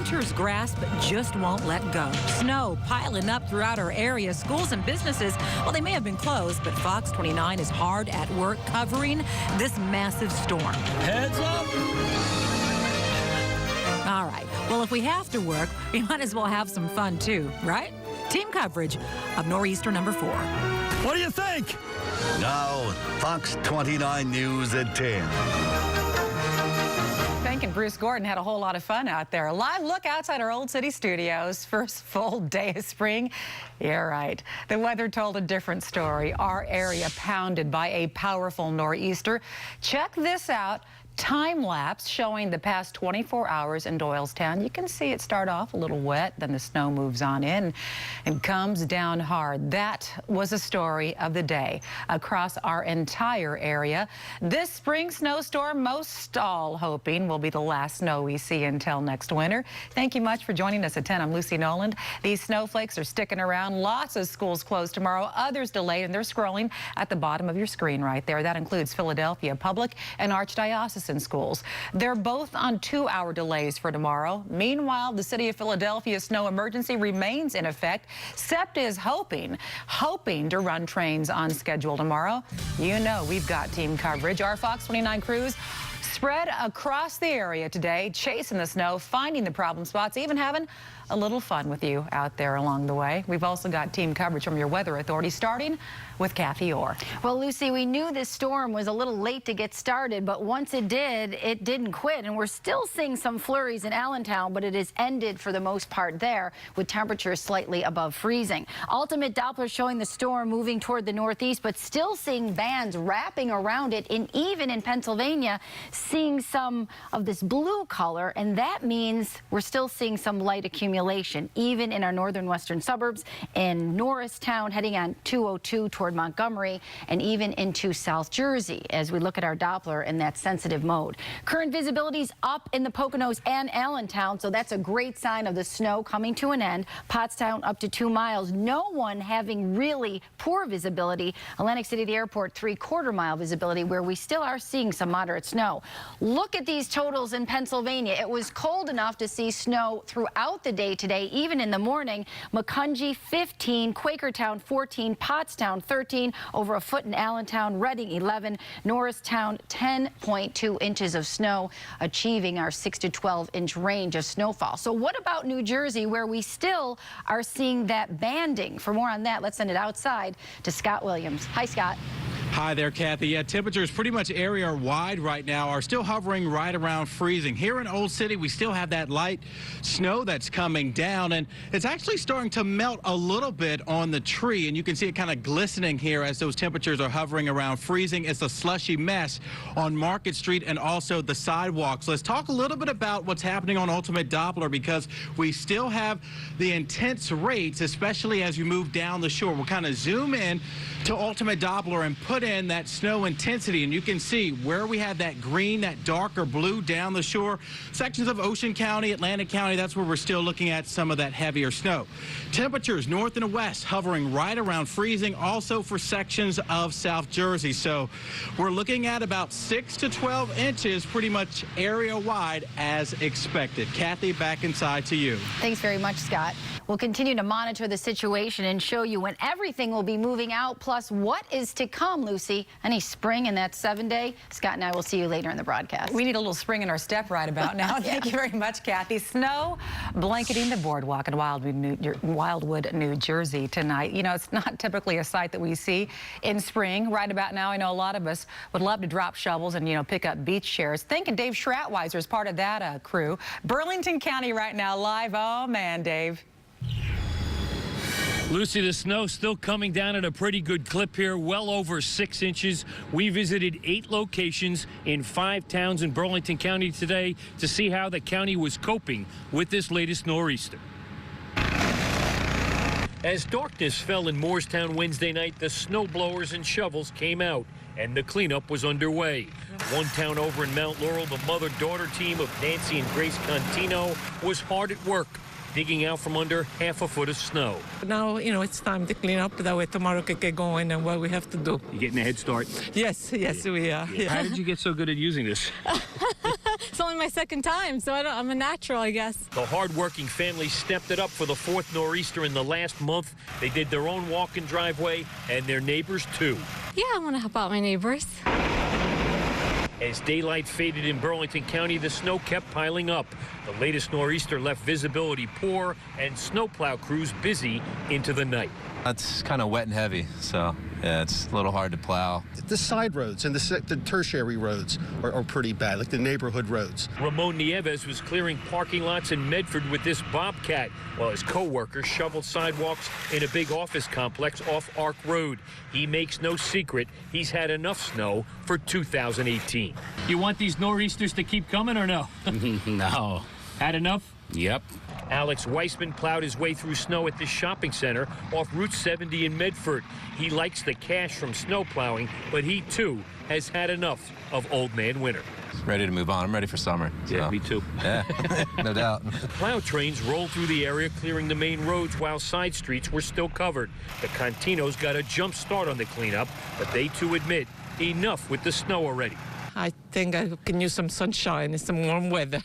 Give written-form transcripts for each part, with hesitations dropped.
Temperatures grasp just won't let go. Snow piling up throughout our area. Schools and businesses, well, they may have been closed, but Fox 29 is hard at work covering this massive storm. Heads up! All right. Well, if we have to work, we might as well have some fun too, right? Team coverage of Nor'easter number 4. What do you think? Now, Fox 29 News at 10. Frank and Bruce Gordon had a whole lot of fun out there. A live look outside our Old City studios. First full day of spring. Yeah, right. The weather told a different story. Our area pounded by a powerful nor'easter. Check this out. Time lapse showing the past 24 hours in Doylestown. You can see it start off a little wet, then the snow moves on in and comes down hard. That was a story of the day across our entire area. This spring snowstorm, most all hoping, will be the last snow we see until next winter. Thank you much for joining us at 10. I'm Lucy Noland. These snowflakes are sticking around. Lots of schools closed tomorrow, others delayed, and they're scrolling at the bottom of your screen right there. That includes Philadelphia Public and Archdiocesan schools. They're both on 2-hour delays for tomorrow. Meanwhile, the city of Philadelphia snow emergency remains in effect. SEPTA is hoping to run trains on schedule tomorrow. You know we've got team coverage. Our Fox 29 crews spread across the area today, chasing the snow, finding the problem spots, even having a little fun with you out there along the way. We've also got team coverage from your weather authority, starting with Kathy Orr. Well, Lucy, we knew this storm was a little late to get started, but once it did, it didn't quit. And we're still seeing some flurries in Allentown, but it has ended for the most part there, with temperatures slightly above freezing. Ultimate Doppler showing the storm moving toward the northeast, but still seeing bands wrapping around it, and even in Pennsylvania, seeing some of this blue color, and that means we're still seeing some light accumulation, even in our northern western suburbs, in Norristown, heading on 202 toward Montgomery, and even into South Jersey as we look at our Doppler in that sensitive mode. Current visibility's up in the Poconos and Allentown, so that's a great sign of the snow coming to an end. Pottstown up to 2 miles. No one having really poor visibility. Atlantic City, the airport, 3/4 mile visibility, where we still are seeing some moderate snow. Look at these totals in Pennsylvania. It was cold enough to see snow throughout the day today, even in the morning. Macungie 15, Quakertown 14, Pottstown 13, over a foot in Allentown, Reading 11, Norristown 10.2 inches of snow, achieving our 6 to 12 inch range of snowfall. So what about New Jersey, where we still are seeing that banding? For more on that, let's send it outside to Scott Williams. Hi, Scott. Hi there, Kathy. Yeah, temperatures pretty much area-wide right now are still hovering right around freezing. Here in Old City, we still have that light snow that's coming down, and it's actually starting to melt a little bit on the tree, and you can see it kind of glistening here as those temperatures are hovering around freezing. It's a slushy mess on Market Street and also the sidewalks. Let's talk a little bit about what's happening on Ultimate Doppler, because we still have the intense rates, especially as you move down the shore. We'll kind of zoom in to Ultimate Doppler and put in that snow intensity, and you can see where we have that green, that darker blue down the shore. Sections of Ocean County, Atlantic County, that's where we're still looking at some of that heavier snow. Temperatures north and west hovering right around freezing, also for sections of South Jersey. So we're looking at about 6 to 12 inches pretty much area-wide as expected. Kathy, back inside to you. Thanks very much, Scott. We'll continue to monitor the situation and show you when everything will be moving out, plus what is to come, Lucy. Any spring in that 7-day? Scott and I will see you later in the broadcast. We need a little spring in our step right about now. Yeah. Thank you very much, Kathy. Snow blanketing the boardwalk in Wildwood, New Jersey tonight. You know, it's not typically a sight that we see in spring. Right about now, I know a lot of us would love to drop shovels and, you know, pick up beach chairs. Thinking Dave Schratweiser is part of that crew. Burlington County right now live. Oh, man, Dave. Lucy, the snow still coming down at a pretty good clip here, well over 6 inches. We visited 8 locations in 5 towns in Burlington County today to see how the county was coping with this latest nor'easter. As darkness fell in Moorestown Wednesday night, the snow blowers and shovels came out, and the cleanup was underway. One town over in Mount Laurel, the mother-daughter team of Nancy and Grace Contino was hard at work, digging out from under half a foot of snow. Now, you know, it's time to clean up. That way tomorrow can get going and what we have to do. You getting a head start? Yes, we are. Yeah. How did you get so good at using this? It's only my second time, so I'm a natural, I guess. The hard-working family stepped it up for the 4th nor'easter in the last month. They did their own walk-in driveway, and their neighbors, too. Yeah, I want to help out my neighbors. As daylight faded in Burlington County, the snow kept piling up. The latest nor'easter left visibility poor and snowplow crews busy into the night. It's kind of wet and heavy, so yeah, it's a little hard to plow. The side roads and the tertiary roads are pretty bad, like the neighborhood roads. Ramon Nieves was clearing parking lots in Medford with this Bobcat, while his co-workers shoveled sidewalks in a big office complex off Arc Road. He makes no secret he's had enough snow for 2018. You want these nor'easters to keep coming or no? No. Had enough? Yep. Alex Weissman plowed his way through snow at this shopping center off Route 70 in Medford. He likes the cash from snow plowing, but he, too, has had enough of Old Man Winter. Ready to move on. I'm ready for summer. So. Yeah, me too. Yeah, no doubt. Plow trains rolled through the area, clearing the main roads while side streets were still covered. The Continos got a jump start on the cleanup, but they, too, admit enough with the snow already. I think I can use some sunshine and some warm weather.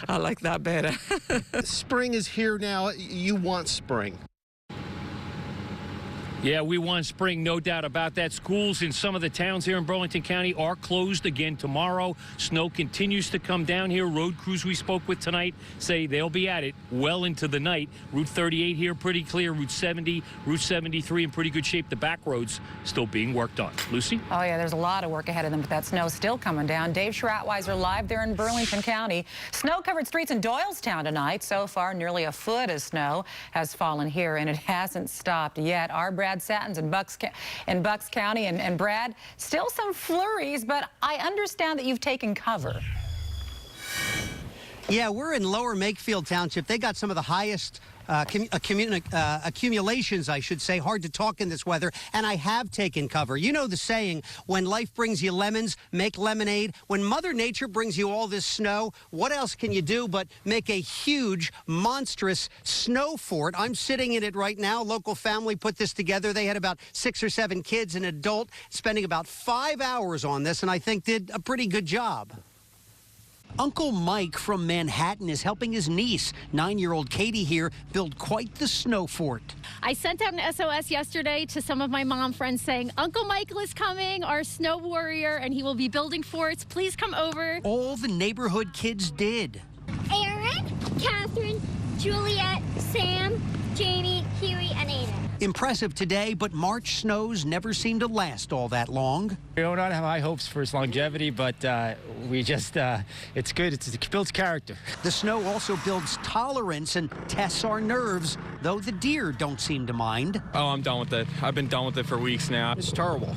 I like that better. Spring is here now. You want spring. Yeah, we want spring, no doubt about that. Schools in some of the towns here in Burlington County are closed again tomorrow. Snow continues to come down here. Road crews we spoke with tonight say they'll be at it well into the night. Route 38 here pretty clear. Route 70, Route 73 in pretty good shape. The back roads still being worked on. Lucy? Oh, yeah, there's a lot of work ahead of them, but that snow's still coming down. Dave Schratweiser live there in Burlington County. Snow-covered streets in Doylestown tonight. So far, nearly a foot of snow has fallen here, and it hasn't stopped yet. Our Brad Sattons in Bucks County. And Brad, still some flurries, but I understand that you've taken cover. Yeah, we're in Lower Makefield Township. They got some of the highest accumulations, I should say. Hard to talk in this weather, and I have taken cover. You know the saying, when life brings you lemons, make lemonade. When Mother Nature brings you all this snow, what else can you do but make a huge, monstrous snow fort? I'm sitting in it right now. Local family put this together. They had about 6 or 7 kids, an adult, spending about 5 hours on this, and I think did a pretty good job. Uncle Mike from Manhattan is helping his niece, 9-year-old Katie here, build quite the snow fort. I sent out an SOS yesterday to some of my mom friends saying, Uncle Michael is coming, our snow warrior, and he will be building forts. Please come over. All the neighborhood kids did. Aaron, Catherine, Juliet, Sam, Jamie, Huey, and Aiden. Impressive today, but March snows never seem to last all that long. We don't have high hopes for its longevity, but we just, it's good. It builds character. The snow also builds tolerance and tests our nerves, though the deer don't seem to mind. Oh, I'm done with it. I've been done with it for weeks now. It's terrible.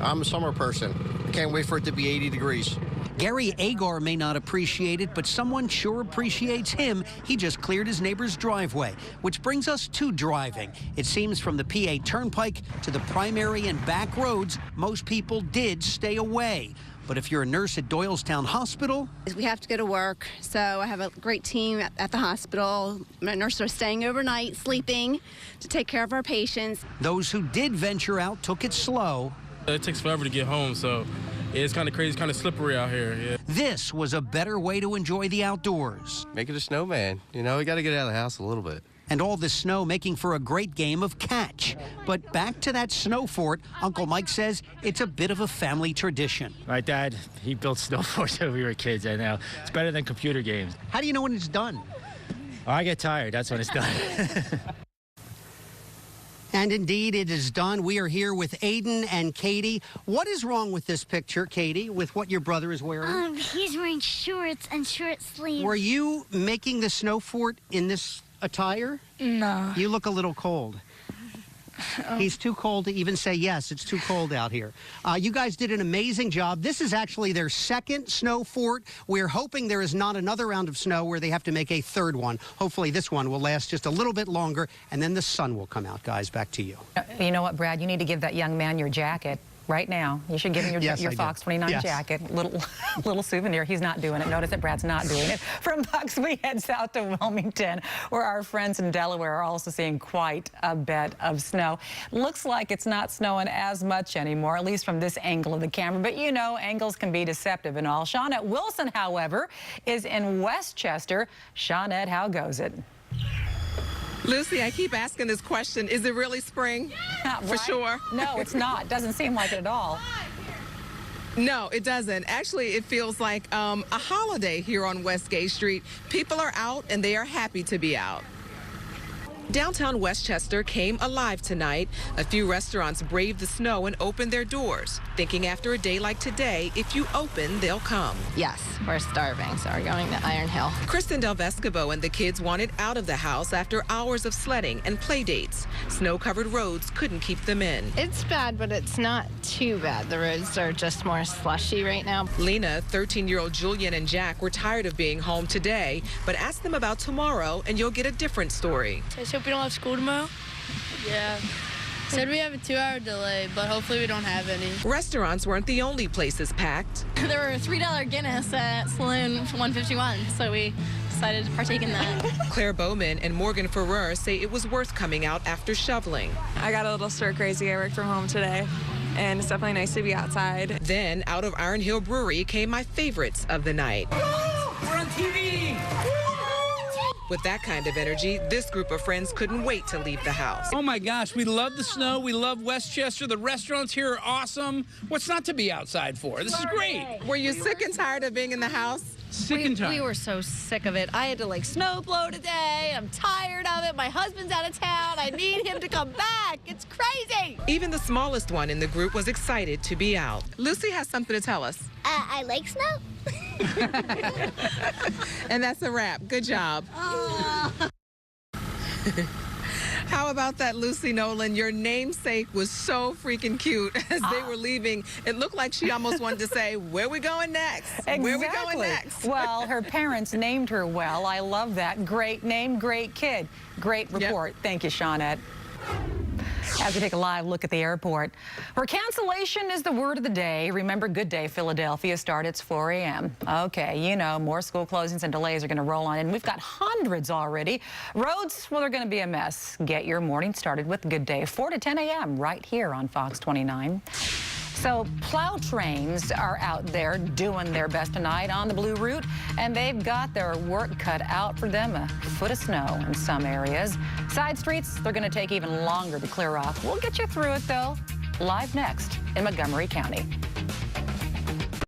I'm a summer person. I can't wait for it to be 80 degrees. Gary Agar may not appreciate it, but someone sure appreciates him. He just cleared his neighbor's driveway, which brings us to driving. It seems from the PA Turnpike to the primary and back roads, most people did stay away. But if you're a nurse at Doylestown Hospital... We have to go to work, so I have a great team at the hospital. My nurses are staying overnight, sleeping, to take care of our patients. Those who did venture out took it slow. It takes forever to get home, so it's kind of crazy, it's kind of slippery out here. Yeah. This was a better way to enjoy the outdoors. Make it a snowman. You know, we got to get out of the house a little bit. And all this snow making for a great game of catch. But back to that snow fort, Uncle Mike says it's a bit of a family tradition. My dad, he built snow forts when we were kids, I know. It's better than computer games. How do you know when it's done? Oh, I get tired, that's when it's done. And indeed, it is done. We are here with Aiden and Katie. What is wrong with this picture, Katie, with what your brother is wearing? He's wearing shorts and short sleeves. Were you making the snow fort in this attire? No. You look a little cold. He's too cold to even say yes. It's too cold out here. You guys did an amazing job. This is actually their second snow fort. We're hoping there is not another round of snow where they have to make a third one. Hopefully this one will last just a little bit longer, and then the sun will come out. Guys, back to you. You know what, Brad? You need to give that young man your jacket. right now. You should give him your, Yes, your I do. Fox 29 Yes. jacket. Little souvenir. He's not doing it. Notice that Brad's not doing it. From Bucks, we head south to Wilmington, where our friends in Delaware are also seeing quite a bit of snow. Looks like it's not snowing as much anymore, at least from this angle of the camera. But you know, angles can be deceptive and all. Shawnette Wilson, however, is in Westchester. Shawnette, how goes it? Lucy, I keep asking this question. Is it really spring? For sure? No, it's not. Doesn't seem like it at all. No, it doesn't. Actually, it feels like a holiday here on Westgate Street. People are out and they are happy to be out. Downtown Westchester came alive tonight. A few restaurants braved the snow and opened their doors, thinking after a day like today, if you open, they'll come. Yes, we're starving, so we're going to Iron Hill. Kristen Del Vescovo and the kids wanted out of the house after hours of sledding and play dates. Snow-covered roads couldn't keep them in. It's bad, but it's not too bad. The roads are just more slushy right now. Lena, 13-year-old Julian, and Jack were tired of being home today, but ask them about tomorrow and you'll get a different story. I just hope we don't have school tomorrow. Yeah. Said we have a 2-hour delay, but hopefully we don't have any. Restaurants weren't the only places packed. There were $3 Guinness at Saloon 151, so we decided to partake in that. Claire Bowman and Morgan Ferrer say it was worth coming out after shoveling. I got a little stir crazy. I worked from home today, and it's definitely nice to be outside. Then out of Iron Hill Brewery came my favorites of the night. We're on TV! With that kind of energy, this group of friends couldn't wait to leave the house. Oh my gosh, we love the snow. We love Westchester. The restaurants here are awesome. What's not to be outside for? This is great. Were you sick and tired of being in the house? Sick and tired. We were so sick of it. I had to like snow blow today. I'm tired of it. My husband's out of town. I need him to come back. It's crazy. Even the smallest one in the group was excited to be out. Lucy has something to tell us. I like snow. And that's a wrap. Good job. How about that, Lucy Nolan? Your namesake was so freaking cute. As they were leaving, it looked like she almost wanted to say, where we going next? Exactly. Where we going next? Well, her parents named her well. I love that. Great name, great kid. Great report. Yep. Thank you, Shawnette. As we take a live look at the airport, where cancellation is the word of the day. Remember, Good Day Philadelphia starts at 4 a.m. Okay, you know, more school closings and delays are going to roll on in. We've got hundreds already. Roads, well, they're going to be a mess. Get your morning started with Good Day, 4 to 10 a.m. right here on Fox 29. So plow trains are out there doing their best tonight on the Blue Route, and they've got their work cut out for them. A foot of snow in some areas. Side streets, they're going to take even longer to clear off. We'll get you through it, though. Live next in Montgomery County.